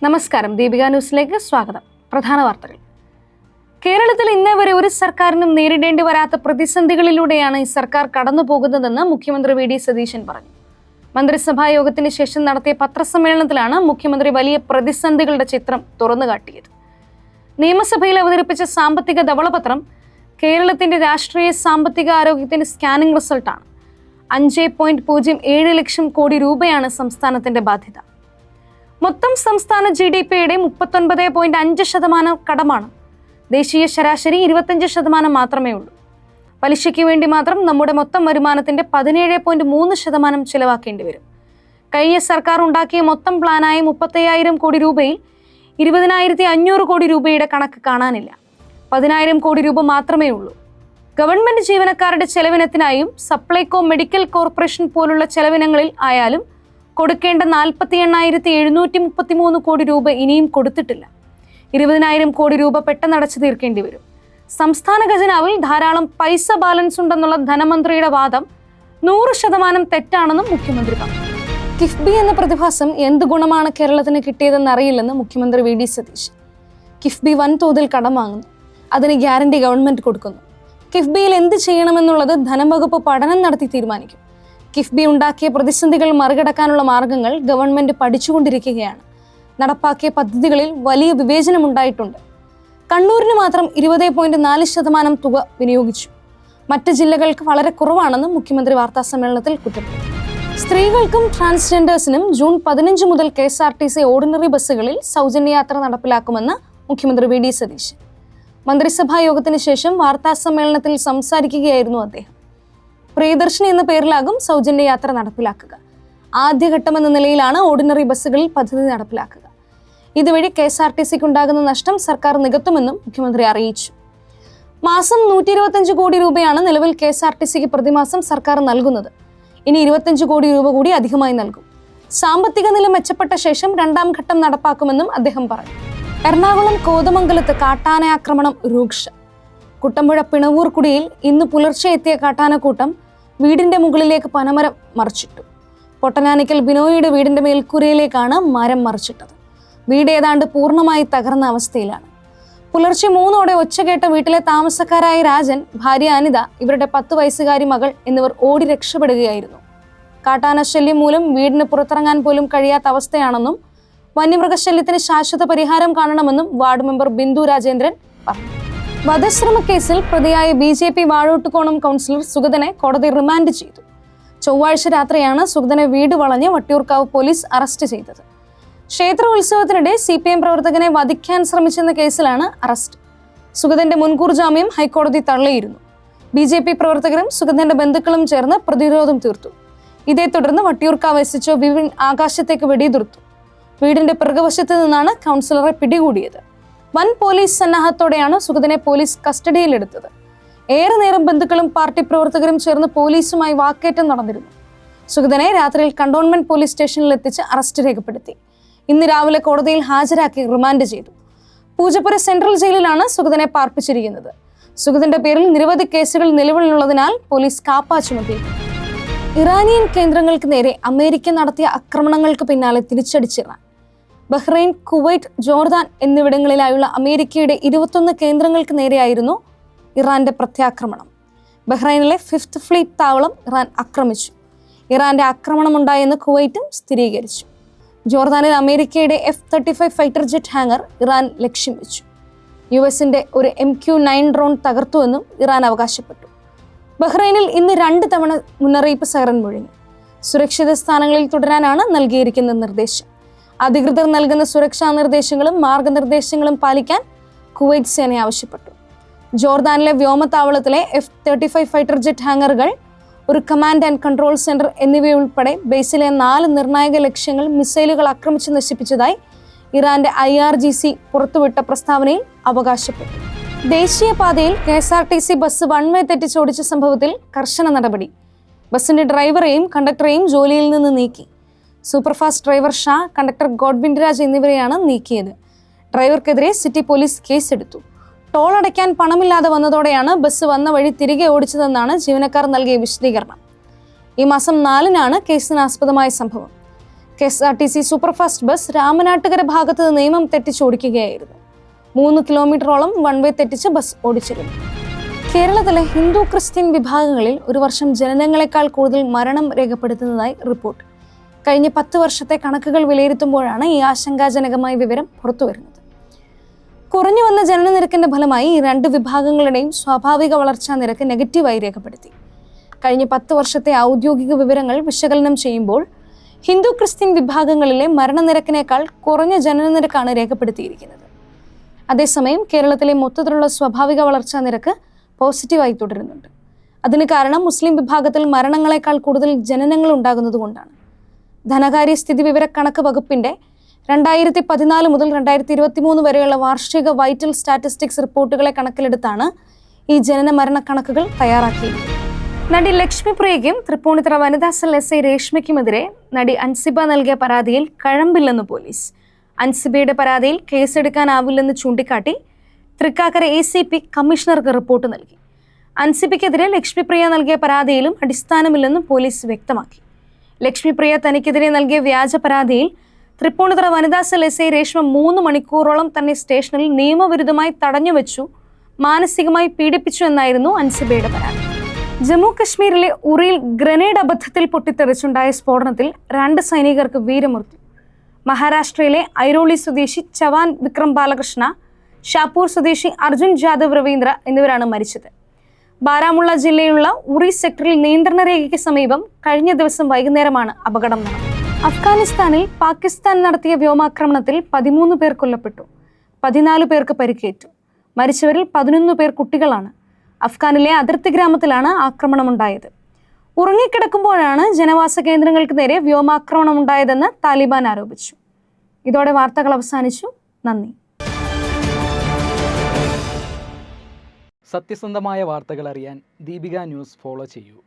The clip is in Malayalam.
നമസ്കാരം, ദീപിക ന്യൂസിലേക്ക് സ്വാഗതം. പ്രധാന വാർത്തകൾ. കേരളത്തിൽ ഇന്നേ വരെ ഒരു സർക്കാരിനും നേരിടേണ്ടി വരാത്ത പ്രതിസന്ധികളിലൂടെയാണ് ഈ സർക്കാർ കടന്നു പോകുന്നതെന്ന് മുഖ്യമന്ത്രി വി.ഡി. സതീശൻ പറഞ്ഞു. മന്ത്രിസഭാ യോഗത്തിന് ശേഷം നടത്തിയ പത്രസമ്മേളനത്തിലാണ് മുഖ്യമന്ത്രി വലിയ പ്രതിസന്ധികളുടെ ചിത്രം തുറന്നുകാട്ടിയത്. നിയമസഭയിൽ അവതരിപ്പിച്ച സാമ്പത്തിക ധവളപത്രം കേരളത്തിന്റെ രാഷ്ട്രീയ സാമ്പത്തിക ആരോഗ്യത്തിന്റെ സ്കാനിംഗ് റിസൾട്ടാണ്. 5.07 ലക്ഷം കോടി രൂപയാണ് സംസ്ഥാനത്തിന്റെ ബാധ്യത. മൊത്തം സംസ്ഥാന GDP-യുടെ 39.5% കടമാണ്. ദേശീയ ശരാശരി 25% മാത്രമേ ഉള്ളൂ. പലിശയ്ക്ക് വേണ്ടി മാത്രം നമ്മുടെ മൊത്തം വരുമാനത്തിന്റെ 17.3% ചിലവാക്കേണ്ടി വരും. കഴിഞ്ഞ സർക്കാർ ഉണ്ടാക്കിയ മൊത്തം പ്ലാനായ 35,000 കോടി രൂപയിൽ 20,500 കോടി രൂപയുടെ കണക്ക് കാണാനില്ല. 10,000 കോടി രൂപ മാത്രമേ ഉള്ളൂ. ഗവൺമെന്റ് ജീവനക്കാരുടെ ചെലവിനത്തിനായും സപ്ലൈകോ മെഡിക്കൽ കോർപ്പറേഷൻ പോലുള്ള ചെലവിനങ്ങളിൽ ആയാലും കൊടുക്കേണ്ട 48,733 കോടി രൂപ ഇനിയും കൊടുത്തിട്ടില്ല. 20,000 കോടി രൂപ പെട്ടെന്ന് അടച്ചു തീർക്കേണ്ടി വരും. സംസ്ഥാന ഖജനാവിൽ ധാരാളം പൈസ ബാലൻസ് ഉണ്ടെന്നുള്ള ധനമന്ത്രിയുടെ വാദം 100% തെറ്റാണെന്നും മുഖ്യമന്ത്രി പറഞ്ഞു. കിഫ്ബി എന്ന പ്രതിഭാസം എന്ത് ഗുണമാണ് കേരളത്തിന് കിട്ടിയതെന്ന് അറിയില്ലെന്ന് മുഖ്യമന്ത്രി വി.ഡി. സതീശൻ. കിഫ്ബി വൻതോതിൽ കടം വാങ്ങുന്നു. അതിന് ഗ്യാരണ്ടി ഗവൺമെന്റ് കൊടുക്കുന്നു. കിഫ്ബിയിൽ എന്ത് ചെയ്യണമെന്നുള്ളത് ധനവകുപ്പ് പഠനം നടത്തി തീരുമാനിക്കും. കിഫ്ബി ഉണ്ടാക്കിയ പ്രതിസന്ധികൾ മറികടക്കാനുള്ള മാർഗങ്ങൾ ഗവൺമെന്റ് പഠിച്ചുകൊണ്ടിരിക്കുകയാണ്. നടപ്പാക്കിയ പദ്ധതികളിൽ വലിയ വിവേചനമുണ്ടായിട്ടുണ്ട്. കണ്ണൂരിന് മാത്രം 20.4% തുക വിനിയോഗിച്ചു. മറ്റ് ജില്ലകൾക്ക് വളരെ കുറവാണെന്ന് മുഖ്യമന്ത്രി വാർത്താസമ്മേളനത്തിൽ കുറ്റപ്പെടുത്തി. സ്ത്രീകൾക്കും ട്രാൻസ്ജെൻഡേഴ്സിനും ജൂൺ 15 മുതൽ KSRTC ഓർഡിനറി ബസ്സുകളിൽ സൗജന്യ യാത്ര നടപ്പിലാക്കുമെന്ന് മുഖ്യമന്ത്രി വി.ഡി. സതീശൻ. മന്ത്രിസഭാ യോഗത്തിന് ശേഷം വാർത്താസമ്മേളനത്തിൽ സംസാരിക്കുകയായിരുന്നു അദ്ദേഹം. പ്രിയദർശിനി എന്ന പേരിലാകും സൗജന്യ യാത്ര നടപ്പിലാക്കുക. ആദ്യഘട്ടമെന്ന നിലയിലാണ് ഓർഡിനറി ബസ്സുകളിൽ പദ്ധതി നടപ്പിലാക്കുക. ഇതുവഴി KSRTCക്ക് ഉണ്ടാകുന്ന നഷ്ടം സർക്കാർ നികത്തുമെന്നും മുഖ്യമന്ത്രി അറിയിച്ചു. മാസം 125 കോടി രൂപയാണ് നിലവിൽ KSRTCക്ക് പ്രതിമാസം സർക്കാർ നൽകുന്നത്. ഇനി 25 കോടി രൂപ കൂടി അധികമായി നൽകും. സാമ്പത്തിക നില മെച്ചപ്പെട്ട ശേഷം രണ്ടാം ഘട്ടം നടപ്പാക്കുമെന്നും അദ്ദേഹം പറഞ്ഞു. എറണാകുളം കോതമംഗലത്ത് കാട്ടാന ആക്രമണം രൂക്ഷം. കുട്ടമ്പുഴ പിണവൂർക്കുടിയിൽ ഇന്ന് പുലർച്ചെ എത്തിയ കാട്ടാനക്കൂട്ടം വീടിന്റെ മുകളിലേക്ക് പനമരം മറിച്ചിട്ടു. പൊട്ടനാനിക്കൽ ബിനോയിയുടെ വീടിന്റെ മേൽക്കൂരയിലേക്കാണ് മരം മറിച്ചിട്ടത്. വീട് ഏതാണ്ട് പൂർണ്ണമായി തകർന്ന അവസ്ഥയിലാണ്. പുലർച്ചെ 3 ഒച്ച കേട്ട വീട്ടിലെ താമസക്കാരായ രാജൻ, ഭാര്യ അനിത, ഇവരുടെ 10 വയസ്സുകാരി മകൾ എന്നിവർ ഓടി രക്ഷപ്പെടുകയായിരുന്നു. കാട്ടാന ശല്യം മൂലം വീടിന് പുറത്തിറങ്ങാൻ പോലും കഴിയാത്ത അവസ്ഥയാണെന്നും വന്യമൃഗശല്യത്തിന് ശാശ്വത പരിഹാരം കാണണമെന്നും വാർഡ് മെമ്പർ ബിന്ദു രാജേന്ദ്രൻ പറഞ്ഞു. വധശ്രമ കേസിൽ പ്രതിയായ BJP വാഴോട്ടുകോണം കൗൺസിലർ സുഗതനെ കോടതി റിമാൻഡ് ചെയ്തു. ചൊവ്വാഴ്ച രാത്രിയാണ് സുഗതനെ വീട് വളഞ്ഞ് വട്ടിയൂർക്കാവ് പോലീസ് അറസ്റ്റ് ചെയ്തത്. ക്ഷേത്ര ഉത്സവത്തിനിടെ CPM പ്രവർത്തകനെ വധിക്കാൻ ശ്രമിച്ചെന്ന കേസിലാണ് അറസ്റ്റ്. സുഗതന്റെ മുൻകൂർ ജാമ്യം ഹൈക്കോടതി തള്ളിയിരുന്നു. BJP പ്രവർത്തകരും സുഗതന്റെ ബന്ധുക്കളും ചേർന്ന് പ്രതിരോധം തീർത്തു. ഇതേ തുടർന്ന് വട്ടിയൂർക്കാവ് SHO വിപിൻ ആകാശത്തേക്ക് വെടിയുതിർത്തു. വീടിന്റെ പിറകുവശത്ത് നിന്നാണ് കൗൺസിലറെ പിടികൂടിയത്. വൻ പോലീസ് സന്നാഹത്തോടെയാണ് സുഗതനെ പോലീസ് കസ്റ്റഡിയിലെടുത്തത്. ഏറെ നേരം ബന്ധുക്കളും പാർട്ടി പ്രവർത്തകരും ചേർന്ന് പോലീസുമായി വാക്കേറ്റം നടന്നിരുന്നു. സുഗതനെ രാത്രിയിൽ കണ്ടോൺമെന്റ് പോലീസ് സ്റ്റേഷനിൽ എത്തിച്ച് അറസ്റ്റ് രേഖപ്പെടുത്തി. ഇന്ന് രാവിലെ കോടതിയിൽ ഹാജരാക്കി റിമാൻഡ് ചെയ്തു. പൂജപ്പുര സെൻട്രൽ ജയിലിലാണ് സുഗതനെ പാർപ്പിച്ചിരിക്കുന്നത്. സുഗതന്റെ പേരിൽ നിരവധി കേസുകൾ നിലവിലുള്ളതിനാൽ പോലീസ് കാപ്പ ചുമത്തിയിരുന്നു. ഇറാനിയൻ കേന്ദ്രങ്ങൾക്ക് നേരെ അമേരിക്ക നടത്തിയ ആക്രമണങ്ങൾക്ക് പിന്നാലെ തിരിച്ചടിച്ച് ഇറാൻ. ബഹ്റൈൻ, കുവൈറ്റ്, ജോർദാൻ എന്നിവിടങ്ങളിലായുള്ള അമേരിക്കയുടെ 21 കേന്ദ്രങ്ങൾക്ക് നേരെയായിരുന്നു ഇറാന്റെ പ്രത്യാക്രമണം. ബഹ്റൈനിലെ 5th ഫ്ലീറ്റ് താവളം ഇറാൻ ആക്രമിച്ചു. ഇറാന്റെ ആക്രമണമുണ്ടായെന്ന് കുവൈറ്റും സ്ഥിരീകരിച്ചു. ജോർദാനിൽ അമേരിക്കയുടെ F-35 fighter jet hanger Iran ലക്ഷ്യം വെച്ചു. US-ന്റെ ഒരു MQ-9 ഡ്രോൺ തകർത്തുവെന്നും ഇറാൻ അവകാശപ്പെട്ടു. ബഹ്റൈനിൽ ഇന്ന് 2 തവണ മുന്നറിയിപ്പ് സൈറൻ മുഴങ്ങി. സുരക്ഷിത സ്ഥാനങ്ങളിൽ തുടരാനാണ് നൽകിയിരിക്കുന്ന നിർദ്ദേശം. അധികൃതർ നൽകുന്ന സുരക്ഷാ നിർദ്ദേശങ്ങളും മാർഗനിർദ്ദേശങ്ങളും പാലിക്കാൻ കുവൈറ്റ് സേന ആവശ്യപ്പെട്ടു. ജോർദാനിലെ വ്യോമതാവളത്തിലെ F-35 ഫൈറ്റർ ജെറ്റ് ഹാങ്ങറുകൾ, ഒരു കമാൻഡ് ആൻഡ് കൺട്രോൾ സെന്റർ എന്നിവയുൾപ്പെടെ ബേസിലെ 4 നിർണായക ലക്ഷ്യങ്ങൾ മിസൈലുകൾ ആക്രമിച്ച് നശിപ്പിച്ചതായി ഇറാന്റെ IRGC പുറത്തുവിട്ട പ്രസ്താവനയിൽ അവകാശപ്പെട്ടു. ദേശീയപാതയിൽ KSRTC ബസ് വൺവേ തെറ്റിച്ചോടിച്ച സംഭവത്തിൽ കർശന നടപടി. ബസിന്റെ ഡ്രൈവറെയും കണ്ടക്ടറെയും ജോലിയിൽ നിന്ന് നീക്കി. Superfast driver Shah, conductor Godwin Raj എന്നിവരെയാണ് നീക്കിയത്. ഡ്രൈവർക്കെതിരെ സിറ്റി പോലീസ് കേസെടുത്തു. ടോൾ അടയ്ക്കാൻ പണമില്ലാതെ വന്നതോടെയാണ് ബസ് വന്ന വഴി തിരികെ ഓടിച്ചതെന്നാണ് ജീവനക്കാർ നൽകിയ വിശദീകരണം. ഈ മാസം 4-നാണ് കേസിനാസ്പദമായ സംഭവം. KSRTC സൂപ്പർഫാസ്റ്റ് ബസ് രാമനാട്ടുകര ഭാഗത്ത് നിയമം തെറ്റിച്ചോടിക്കുകയായിരുന്നു. 3 കിലോമീറ്ററോളം വൺ വേ തെറ്റിച്ച് ബസ് ഓടിച്ചിരുന്നു. കേരളത്തിലെ ഹിന്ദു ക്രിസ്ത്യൻ വിഭാഗങ്ങളിൽ ഒരു വർഷം ജനനങ്ങളെക്കാൾ കൂടുതൽ മരണം രേഖപ്പെടുത്തുന്നതായി റിപ്പോർട്ട്. കഴിഞ്ഞ 10 വർഷത്തെ കണക്കുകൾ വിലയിരുത്തുമ്പോഴാണ് ഈ ആശങ്കാജനകമായ വിവരം പുറത്തുവരുന്നത്. കുറഞ്ഞു വന്ന ജനന നിരക്കിന്റെ ഫലമായി ഈ 2 വിഭാഗങ്ങളുടെയും സ്വാഭാവിക വളർച്ചാ നിരക്ക് നെഗറ്റീവായി രേഖപ്പെടുത്തി. കഴിഞ്ഞ 10 വർഷത്തെ ഔദ്യോഗിക വിവരങ്ങൾ വിശകലനം ചെയ്യുമ്പോൾ ഹിന്ദു ക്രിസ്ത്യൻ വിഭാഗങ്ങളിലെ മരണനിരക്കിനേക്കാൾ കുറഞ്ഞ ജനന നിരക്കാണ് രേഖപ്പെടുത്തിയിരിക്കുന്നത്. അതേസമയം കേരളത്തിലെ മൊത്തത്തിലുള്ള സ്വാഭാവിക വളർച്ചാ നിരക്ക് പോസിറ്റീവായി തുടരുന്നുണ്ട്. അതിന് കാരണം മുസ്ലിം വിഭാഗത്തിൽ മരണങ്ങളെക്കാൾ കൂടുതൽ ജനനങ്ങൾ ഉണ്ടാകുന്നതുകൊണ്ടാണ്. ധനകാര്യ സ്ഥിതിവിവര കണക്ക് വകുപ്പിന്റെ 2014 മുതൽ 2023 വരെയുള്ള വാർഷിക വൈറ്റൽ സ്റ്റാറ്റിസ്റ്റിക്സ് റിപ്പോർട്ടുകളെ കണക്കിലെടുത്താണ് ഈ ജനന മരണ കണക്കുകൾ തയ്യാറാക്കിയിരിക്കുന്നത്. നടി ലക്ഷ്മിപ്രിയയ്ക്കും തൃപ്പൂണിത്തുറ വനിതാ സെൽ SI രേഷ്മയ്ക്കുമെതിരെ നടി അൻസിബ നൽകിയ പരാതിയിൽ കഴമ്പില്ലെന്ന് പോലീസ്. അൻസിബയുടെ പരാതിയിൽ കേസെടുക്കാനാവില്ലെന്ന് ചൂണ്ടിക്കാട്ടി തൃക്കാക്കര ACP കമ്മീഷണർക്ക് റിപ്പോർട്ട് നൽകി. അൻസിബയ്ക്കെതിരെ ലക്ഷ്മിപ്രിയ നൽകിയ പരാതിയിലും അടിസ്ഥാനമില്ലെന്നും പോലീസ് വ്യക്തമാക്കി. ലക്ഷ്മിപ്രിയ തനിക്കെതിരെ നൽകിയ വ്യാജ പരാതിയിൽ തൃപ്പൂണിത്തുറ വനിതാ സെൽ SI രേഷ്മ 3 മണിക്കൂറോളം തന്നെ സ്റ്റേഷനിൽ നിയമവിരുദ്ധമായി തടഞ്ഞുവെച്ചു, മാനസികമായി പീഡിപ്പിച്ചു എന്നായിരുന്നു അൻസിബയുടെ പരാതി. ജമ്മു കശ്മീരിലെ ഉറിയിൽ ഗ്രനേഡ് അബദ്ധത്തിൽ പൊട്ടിത്തെറിച്ചുണ്ടായ സ്ഫോടനത്തിൽ 2 സൈനികർക്ക് വീരമൃത്യു. മഹാരാഷ്ട്രയിലെ ഐരോളി സ്വദേശി ചവാൻ വിക്രം ബാലകൃഷ്ണ, ഷാപ്പൂർ സ്വദേശി അർജുൻ ജാദവ് രവീന്ദ്ര എന്നിവരാണ് മരിച്ചത്. ബാരാമുള്ള ജില്ലയിലുള്ള ഉറി സെക്ടറിൽ നിയന്ത്രണ രേഖയ്ക്ക് സമീപം കഴിഞ്ഞ ദിവസം വൈകുന്നേരമാണ് അപകടം നടന്നത്. അഫ്ഗാനിസ്ഥാനിൽ പാകിസ്ഥാൻ നടത്തിയ വ്യോമാക്രമണത്തിൽ 13 പേർ കൊല്ലപ്പെട്ടു, 14 പേർക്ക് പരിക്കേറ്റു. മരിച്ചവരിൽ 11 പേർ കുട്ടികളാണ്. അഫ്ഗാനിലെ അതിർത്തി ഗ്രാമത്തിലാണ് ആക്രമണമുണ്ടായത്. ഉറങ്ങിക്കിടക്കുമ്പോഴാണ് ജനവാസ കേന്ദ്രങ്ങൾക്ക് നേരെ വ്യോമാക്രമണമുണ്ടായതെന്ന് താലിബാൻ ആരോപിച്ചു. ഇതോടെ വാർത്തകൾ അവസാനിച്ചു. നന്ദി. സത്യസന്ധമായ വാർത്തകൾ അറിയാൻ ദീപിക ന്യൂസ് ഫോളോ ചെയ്യൂ.